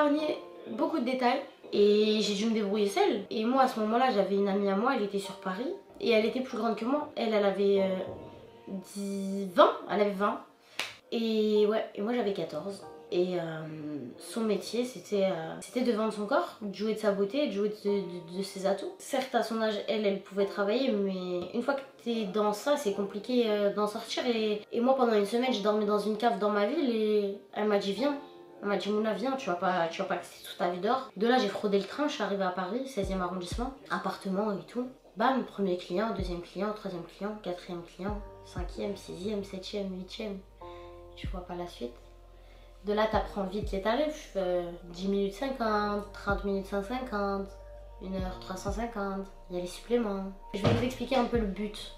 épargné beaucoup de détails et j'ai dû me débrouiller seule. Et moi à ce moment-là, j'avais une amie à moi, elle était sur Paris et elle était plus grande que moi. Elle avait 20, elle avait 20. Et ouais, et moi j'avais 14. Et son métier, c'était de vendre son corps, de jouer de sa beauté, de jouer de ses atouts. Certes, à son âge, elle pouvait travailler, mais une fois que t'es dans ça, c'est compliqué d'en sortir. Et moi, pendant une semaine, j'ai dormi dans une cave dans ma ville et elle m'a dit viens. Elle m'a dit Mouna, viens, tu vas pas rester toute ta vie dehors. De là, j'ai fraudé le train, je suis arrivée à Paris, 16e arrondissement, appartement et tout. Bam, premier client, deuxième client, troisième client, quatrième client, 5e, 6e, 7e, 8e. Tu vois pas la suite. De là, t'apprends vite les tarifs. 10 minutes 50, 30 minutes 150, 1 heure 350. Il y a les suppléments. Je vais vous expliquer un peu le but.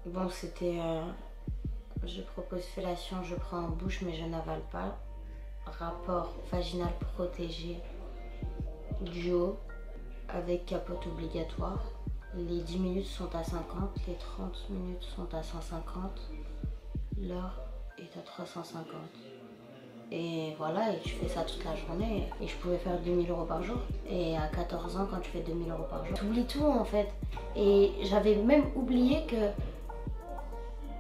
Bon, c'était... je propose fellation, je prends en bouche mais je n'avale pas. Rapport vaginal protégé, duo, avec capote obligatoire. Les 10 minutes sont à 50, les 30 minutes sont à 150. L'heure est à 350. Et voilà, et tu fais ça toute la journée. Et je pouvais faire 2000 € par jour. Et à 14 ans, quand tu fais 2000 € par jour, tu oublies tout en fait. Et j'avais même oublié que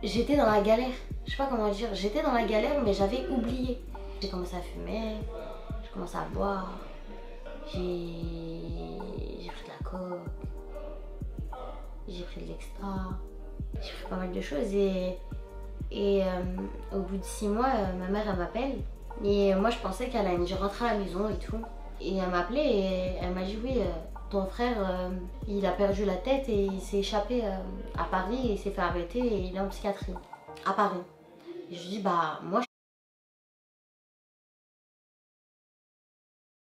j'étais dans la galère. Je sais pas comment dire, j'étais dans la galère, mais j'avais oublié. J'ai commencé à fumer, j'ai commencé à boire, j'ai pris de la coke, j'ai pris de l'extra, j'ai pris pas mal de choses. Et au bout de 6 mois, ma mère elle m'appelle et moi je pensais qu'elle allait me dire rentre à la maison et tout. Et elle m'a appelé et elle m'a dit oui, ton frère il a perdu la tête et il s'est échappé à Paris et il s'est fait arrêter et il est en psychiatrie à Paris. Et je lui dis bah moi